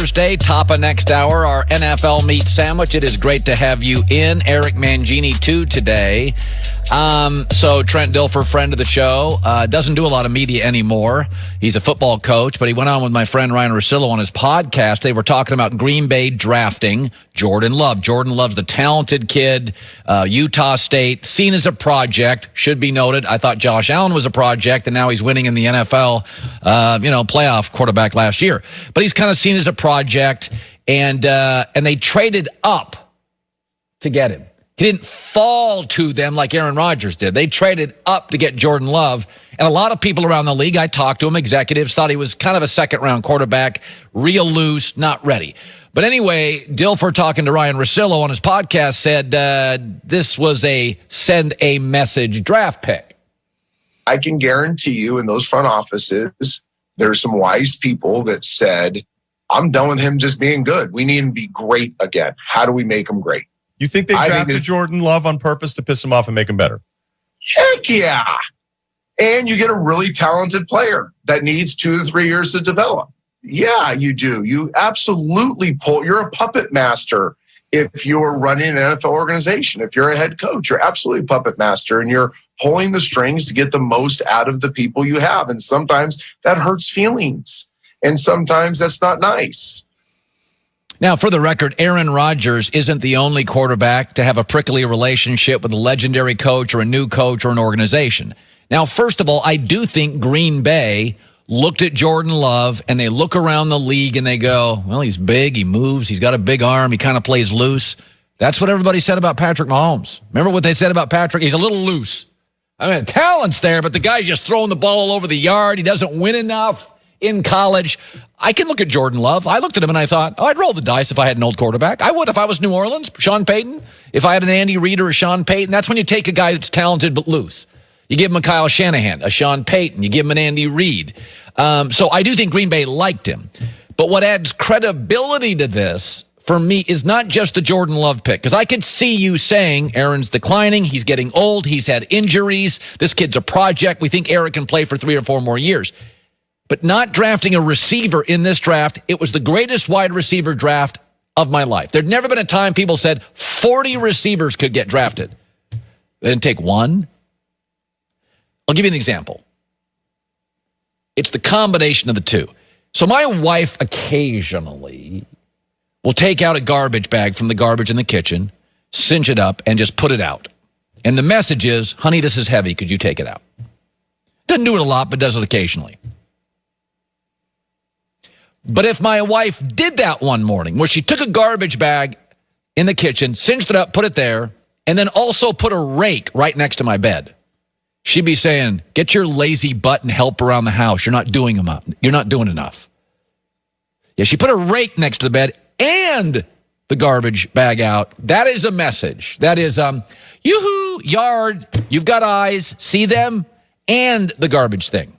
Thursday, top of next hour, our NFL meat sandwich. It is great to have you in. Eric Mangini, too, today. So Trent Dilfer, friend of the show, doesn't do a lot of media anymore. He's a football coach, but he went on with my friend Ryan Russillo on his podcast. They were talking about Green Bay drafting Jordan Love. Jordan Love's the talented kid, Utah State, seen as a project, should be noted. I thought Josh Allen was a project, and now he's winning in the NFL, playoff quarterback last year. But he's kind of seen as a project, and they traded up to get him. He didn't fall to them like Aaron Rodgers did. They traded up to get Jordan Love. And a lot of people around the league, I talked to him, executives, thought he was kind of a second-round quarterback, real loose, not ready. But anyway, Dilfer, talking to Ryan Russillo on his podcast, said this was a send-a-message draft pick. I can guarantee you in those front offices, there's some wise people that said, I'm done with him just being good. We need him to be great again. How do we make him great? You think they drafted Jordan Love on purpose to piss him off and make him better? Heck yeah. And you get a really talented player that needs 2 to 3 years to develop. Yeah, you do. You absolutely you're a puppet master if you're running an NFL organization. If you're a head coach, you're absolutely a puppet master, and you're pulling the strings to get the most out of the people you have. And sometimes that hurts feelings, and sometimes that's not nice. Now, for the record, Aaron Rodgers isn't the only quarterback to have a prickly relationship with a legendary coach or a new coach or an organization. Now, first of all, I do think Green Bay looked at Jordan Love, and they look around the league and they go, well, he's big, he moves, he's got a big arm, he kind of plays loose. That's what everybody said about Patrick Mahomes. Remember what they said about Patrick? He's a little loose. I mean, talent's there, but the guy's just throwing the ball all over the yard. He doesn't win enough in college. I can look at Jordan Love. I looked at him and I thought, I'd roll the dice if I had an old quarterback. I would if I was New Orleans, Sean Payton. If I had an Andy Reid or a Sean Payton, that's when you take a guy that's talented but loose. You give him a Kyle Shanahan, a Sean Payton. You give him an Andy Reid. So I do think Green Bay liked him. But what adds credibility to this, for me, is not just the Jordan Love pick. Because I could see you saying, Aaron's declining, he's getting old, he's had injuries, this kid's a project, we think Aaron can play for 3 or 4 more years. But not drafting a receiver in this draft, it was the greatest wide receiver draft of my life. There'd never been a time people said 40 receivers could get drafted. They didn't take one. I'll give you an example. It's the combination of the two. So my wife occasionally will take out a garbage bag from the garbage in the kitchen, cinch it up, and just put it out. And the message is, honey, this is heavy. Could you take it out? Doesn't do it a lot, but does it occasionally. But if my wife did that one morning, where she took a garbage bag in the kitchen, cinched it up, put it there, and then also put a rake right next to my bed, she'd be saying, get your lazy butt and help around the house. You're not doing enough. Yeah, she put a rake next to the bed and the garbage bag out. That is a message. That is, yoo-hoo, yard, you've got eyes, see them, and the garbage thing.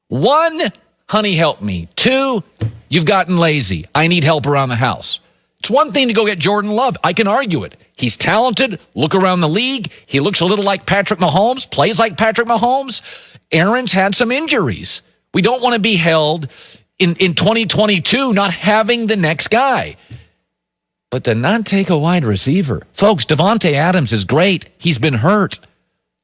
1, honey, help me. 2, you've gotten lazy. I need help around the house. It's one thing to go get Jordan Love. I can argue it. He's talented. Look around the league. He looks a little like Patrick Mahomes, plays like Patrick Mahomes. Aaron's had some injuries. We don't want to be held in 2022 not having the next guy. But to not take a wide receiver. Folks, Devontae Adams is great. He's been hurt.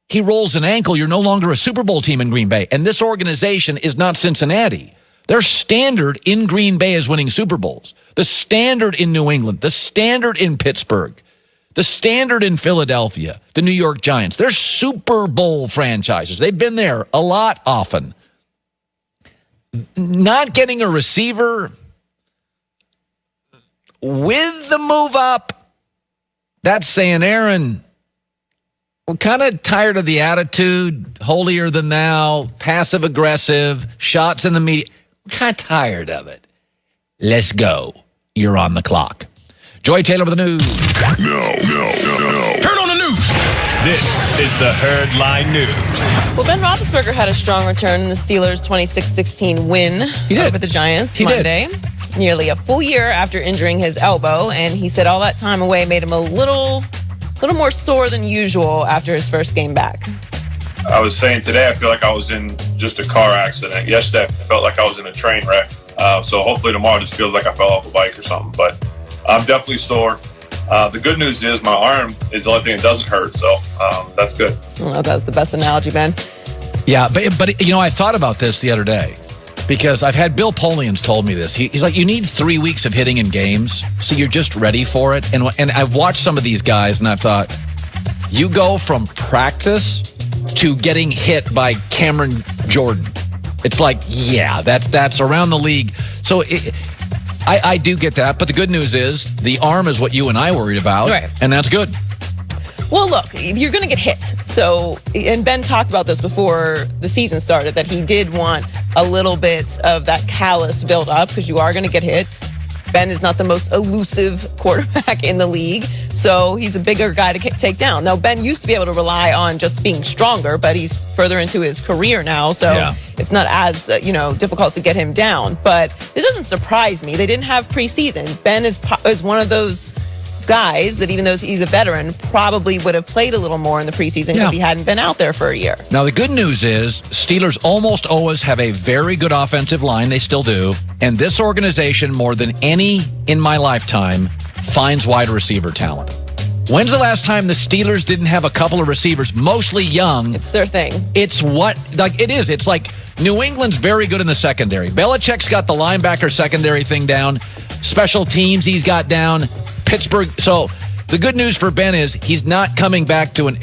He rolls an ankle. You're no longer a Super Bowl team in Green Bay. And this organization is not Cincinnati. Their standard in Green Bay is winning Super Bowls. The standard in New England. The standard in Pittsburgh. The standard in Philadelphia. The New York Giants. They're Super Bowl franchises. They've been there a lot often. Not getting a receiver with the move up, that's saying, Aaron, we're kind of tired of the attitude, holier than thou, passive-aggressive, shots in the media. We're kind of tired of it. Let's go. You're on the clock. Joy Taylor with the news. No. Turn on the news. This is the Herdline News. Well, Ben Roethlisberger had a strong return in the Steelers' 26-16 win over the Giants Monday. Nearly a full year after injuring his elbow, and he said all that time away made him a little more sore than usual after his first game back. I was saying today, I feel like I was in just a car accident. Yesterday, I felt like I was in a train wreck. So hopefully tomorrow just feels like I fell off a bike or something. But I'm definitely sore. The good news is my arm is the only thing that doesn't hurt. So that's good. Well, that's the best analogy, Ben. Yeah, but I thought about this the other day because I've had Bill Polians told me this. He's like, you need 3 weeks of hitting in games, so you're just ready for it. And I've watched some of these guys, and I've thought, you go from practice to getting hit by Cameron Jordan. It's like, yeah, that's around the league. So I do get that, but the good news is the arm is what you and I worried about, right. And that's good. Well, look, you're going to get hit. So, and Ben talked about this before the season started, that he did want a little bit of that callus built up because you are going to get hit. Ben is not the most elusive quarterback in the league, so he's a bigger guy to take down. Now, Ben used to be able to rely on just being stronger, but he's further into his career now, so it's not as difficult to get him down. But this doesn't surprise me. They didn't have preseason. Ben is one of those guys that, even though he's a veteran, probably would have played a little more in the preseason because he hadn't been out there for a year. Now, the good news is Steelers almost always have a very good offensive line. They still do. And this organization, more than any in my lifetime, finds wide receiver talent. When's the last time the Steelers didn't have a couple of receivers, mostly young? It's their thing. It's it is. It's like New England's very good in the secondary. Belichick's got the linebacker secondary thing down. Special teams he's got down. Pittsburgh. So the good news for Ben is he's not coming back to an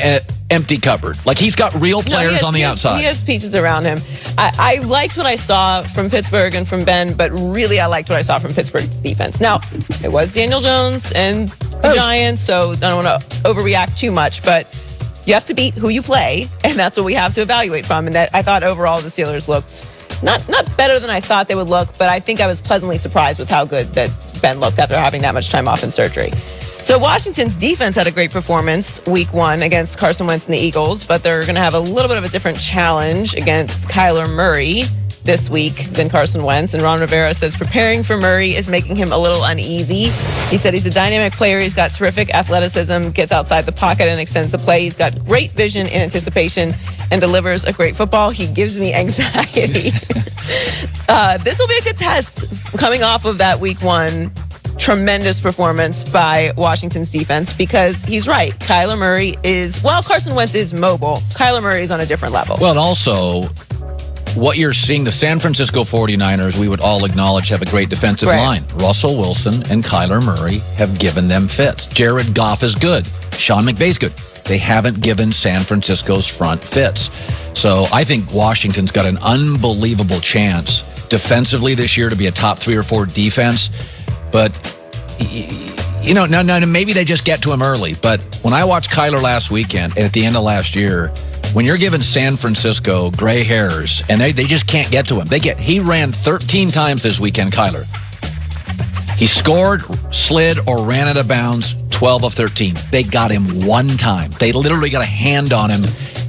empty cupboard. Like, he's got real players on the outside. He has pieces around him. I liked what I saw from Pittsburgh and from Ben, but really I liked what I saw from Pittsburgh's defense. Now, it was Daniel Jones and the Giants, so I don't want to overreact too much, but you have to beat who you play, and that's what we have to evaluate from. And that I thought overall the Steelers looked not better than I thought they would look, but I think I was pleasantly surprised with how good that Ben looked after having that much time off in surgery. So Washington's defense had a great performance week 1 against Carson Wentz and the Eagles, but they're going to have a little bit of a different challenge against Kyler Murray this week than Carson Wentz. And Ron Rivera says preparing for Murray is making him a little uneasy. He said he's a dynamic player. He's got terrific athleticism, gets outside the pocket and extends the play. He's got great vision and anticipation and delivers a great football. He gives me anxiety. This will be a good test coming off of that week 1 tremendous performance by Washington's defense, because he's right. Kyler Murray Carson Wentz is mobile. Kyler Murray is on a different level. Well, and also, what you're seeing, the San Francisco 49ers, we would all acknowledge, have a great defensive line. Russell Wilson and Kyler Murray have given them fits. Jared Goff is good. Sean McVay's good. They haven't given San Francisco's front fits. So I think Washington's got an unbelievable chance defensively this year to be a top 3 or 4 defense. But, now maybe they just get to him early. But when I watched Kyler last weekend and at the end of last year, when you're giving San Francisco gray hairs and they just can't get to him. He ran 13 times this weekend, Kyler. He scored, slid, or ran out of bounds 12 of 13. They got him one time. They literally got a hand on him.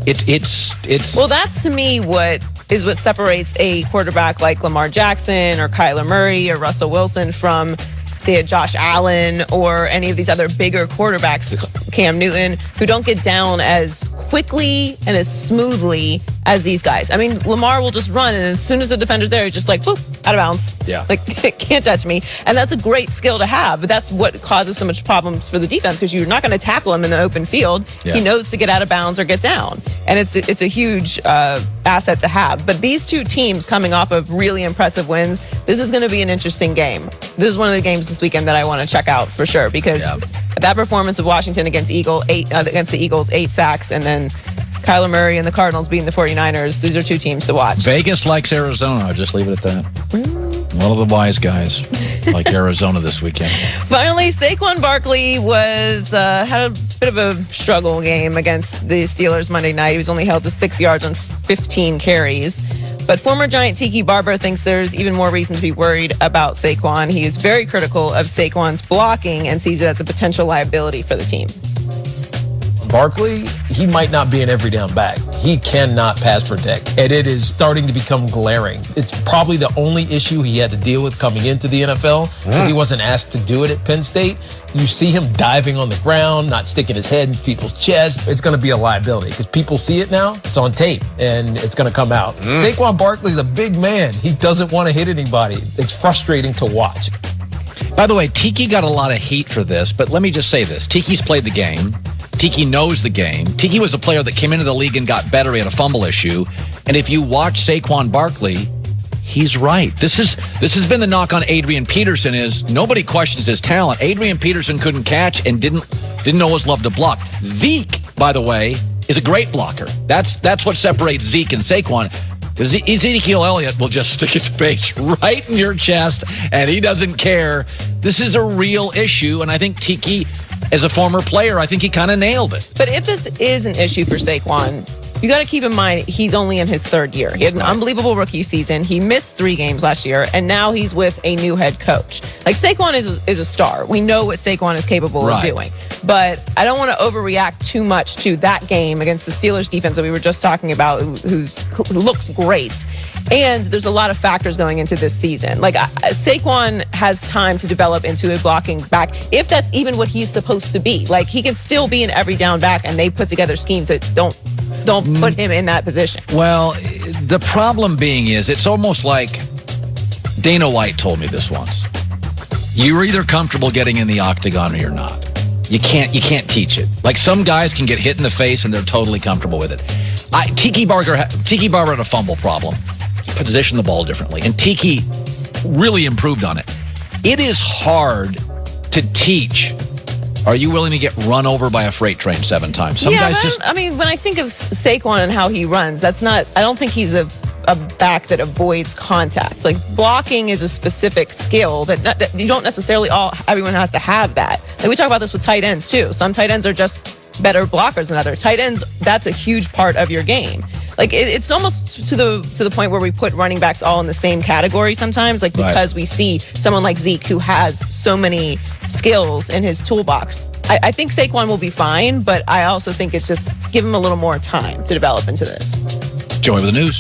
It's Well, that's to me what separates a quarterback like Lamar Jackson or Kyler Murray or Russell Wilson from, say, a Josh Allen or any of these other bigger quarterbacks, Cam Newton, who don't get down as quickly and as smoothly as these guys. I mean, Lamar will just run, and as soon as the defender's there, he's just like, boop, out of bounds. Yeah. Like, can't touch me. And that's a great skill to have, but that's what causes so much problems for the defense, because you're not going to tackle him in the open field. Yeah. He knows to get out of bounds or get down. And it's a huge asset to have. But these two teams coming off of really impressive wins, this is going to be an interesting game. This is one of the games this weekend that I want to check out for sure, because that performance of Washington against the Eagles, 8 sacks, and then Kyler Murray and the Cardinals beating the 49ers, these are two teams to watch. Vegas likes Arizona. I'll just leave it at that. One of the wise guys like Arizona this weekend. Finally, Saquon Barkley had a bit of a struggle game against the Steelers Monday night. He was only held to 6 yards on 15 carries. But former Giant Tiki Barber thinks there's even more reason to be worried about Saquon. He is very critical of Saquon's blocking and sees it as a potential liability for the team. Barkley, he might not be an every down back. he cannot pass protect. And it is starting to become glaring. It's probably the only issue he had to deal with coming into the NFL because he wasn't asked to do it at Penn State. You see him diving on the ground, not sticking his head in people's chest. It's going to be a liability because people see it now. It's on tape, and it's going to come out. Saquon Barkley's a big man. He doesn't want to hit anybody. It's frustrating to watch. By the way, Tiki got a lot of heat for this, but let me just say this. Tiki's played the game. Tiki knows the game. Tiki was a player that came into the league and got better. He had a fumble issue. And if you watch Saquon Barkley, he's right. This has been the knock on Adrian Peterson is nobody questions his talent. Adrian Peterson couldn't catch and didn't always love to block. Zeke, by the way, is a great blocker. That's what separates Zeke and Saquon. Ezekiel Elliott will just stick his face right in your chest, and he doesn't care. This is a real issue, and I think Tiki, as a former player, I think he kind of nailed it. But if this is an issue for Saquon, you got to keep in mind he's only in his third year. He had an unbelievable rookie season. He missed 3 games last year, and now he's with a new head coach. Like, Saquon is a star. We know what Saquon is capable of doing. But I don't want to overreact too much to that game against the Steelers defense that we were just talking about, who looks great. And there's a lot of factors going into this season. Like, Saquon has time to develop into a blocking back, if that's even what he's supposed to be. Like, he can still be an every down back, and they put together schemes that don't put him in that position. Well, the problem being is it's almost like Dana White told me this once. You're either comfortable getting in the octagon or you're not. You can't teach it. Like, some guys can get hit in the face and they're totally comfortable with it. Tiki Barber had a fumble problem. Positioned the ball differently, and Tiki really improved on it. It is hard to teach. Are you willing to get run over by a freight train 7 times? Some guys just. I mean, when I think of Saquon and how he runs, that's not. I don't think he's a back that avoids contact. Like, blocking is a specific skill that you don't necessarily everyone has to have that. Like, we talk about this with tight ends too. Some tight ends are just better blockers than other tight ends. That's a huge part of your game. Like, it's almost to the point where we put running backs all in the same category sometimes, like, because we see someone like Zeke who has so many skills in his toolbox. I think Saquon will be fine, but I also think it's just give him a little more time to develop into this. Joy with the news.